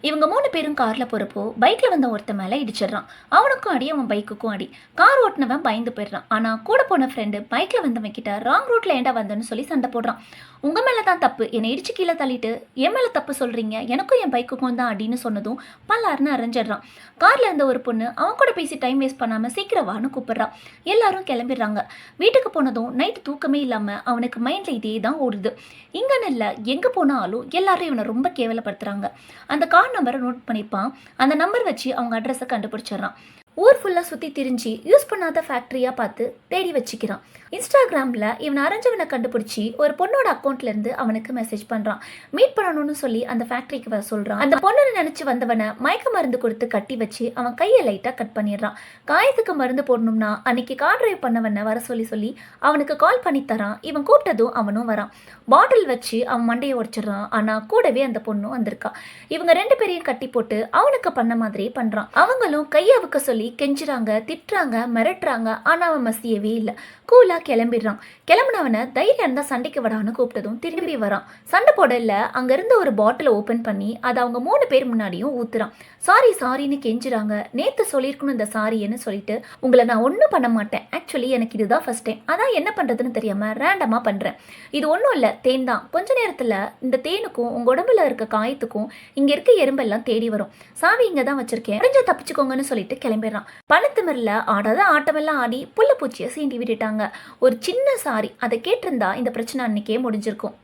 இவங்க 3 பேரும் கார்ல போறப்போ பைக்ல வந்த ஒருத்த மேல இடிச்சிடுறான். அவனுக்கும் அடி, அவன் பைக்குக்கும் அடி. கார் ஓட்டுனவன் பயந்து போயிடுறான். ஆனா கூட போன ஃப்ரெண்டு பைக்ல வந்தவன் கிட்ட ராங் ரூட்ல ஏன்டா வந்தேன்னு சொல்லி சண்டை போடுறான். உங்க மேல தான் தப்பு, என்னை இடிச்சு கீழே தள்ளிட்டு என் மேல தப்பு சொல்றீங்க, எனக்கும் என் பைக்குக்கும் தான் அடின்னு சொன்னதும் பல்லாருன்னு அரைஞ்சிடுறான். கார்ல இருந்த ஒரு பொண்ணு அவன் கூட பேசி டைம் வேஸ்ட் பண்ணாம சீக்கிரம் வான்னு கூப்பிடுறான். எல்லாரும் கிளம்பிடுறாங்க. வீட்டுக்கு போனதும் நைட்டு தூக்கமே இல்லாம அவனுக்கு மைண்ட்ல இதே தான் ஓடுது. இங்கன்னு இல்ல, எங்க போனாலும் எல்லாரும் இவனை ரொம்ப கேவலப்படுத்துறாங்க. அந்த கார் நம்பரை நோட் பண்ணிப்பான். அந்த நம்பர் வச்சு அவங்க அட்ரஸை கண்டுபிடிச்சிடறான். ஊர் ஃபுல்லாக சுற்றி திரிஞ்சு யூஸ் பண்ணாத ஃபேக்ட்ரியாக பார்த்து தேடி வச்சுக்கிறான். இன்ஸ்டாகிராமில் இவனை அரைஞ்சவனை கண்டுபிடிச்சி ஒரு பொண்ணோட அக்கௌண்ட்லேருந்து அவனுக்கு மெசேஜ் பண்ணுறான். மீட் பண்ணணும்னு சொல்லி அந்த ஃபேக்ட்ரிக்கு வர சொல்கிறான். அந்த பொண்ணு நினச்சி வந்தவனை மயக்க மருந்து கொடுத்து கட்டி வச்சு அவன் கையை லைட்டாக கட் பண்ணிடுறான். காயத்துக்கு மருந்து போடணும்னா அன்னைக்கு கார் டிரைவ் பண்ணவனை வர சொல்லி அவனுக்கு கால் பண்ணி தரான். இவன் கூப்பிட்டதும் அவனும் வரான். பாட்டில் வச்சு அவன் மண்டையை உடைச்சிடறான். ஆனால் கூடவே அந்த பொண்ணும் வந்திருக்கா. இவங்க 2 பேரையும் கட்டி போட்டு அவனுக்கு பண்ண மாதிரியே பண்ணுறான். அவங்களும் கையை அவுக்க சொல்லி கெஞ்சுறாங்க, திட்டுறாங்க, மிரட்டுறாங்க. ஆனா அவன் மசியவே இல்லை. கூலா கிளம்பிடுறான். கிளம்புனவனை தைரியம் இருந்தா சண்டைக்கு வரான்னு கூப்பிட்டதும் திரும்பி வரான். சண்டை போட இல்ல, அங்க இருந்த ஒரு பாட்டிலை ஓபன் பண்ணி அதை அவங்க 3 பேர் முன்னாடியும் ஊத்துறான். சாரின்னு கெஞ்சுறாங்க. நேத்து சொல்லியிருக்கணும் இந்த சாரின்னு சொல்லிட்டு, உங்களை நான் ஒன்றும் பண்ண மாட்டேன், ஆக்சுவலி எனக்கு இதுதான் ஃபர்ஸ்ட் டைம், அதான் என்ன பண்றதுன்னு தெரியாம ரேண்டமா பண்றேன். இது ஒன்றும் இல்லை, தேன் தான். கொஞ்ச நேரத்துல இந்த தேனுக்கும் உங்க உடம்புல இருக்க காயத்துக்கும் இங்க இருக்க எறும்பெல்லாம் தேடி வரும். சாவி இங்க தான் வச்சிருக்கேன், கொஞ்சம் தப்பிச்சுக்கோங்கன்னு சொல்லிட்டு கிளம்பிடுறான். பணத்துமரில் ஆடாத ஆட்டமெல்லாம் ஆடி புள்ள பூச்சியை சீண்டி விட்டுட்டாங்க. ஒரு சின்ன சாரி அதை கேட்டிருந்தா இந்த பிரச்சனை அன்னைக்கே முடிஞ்சிருக்கும்.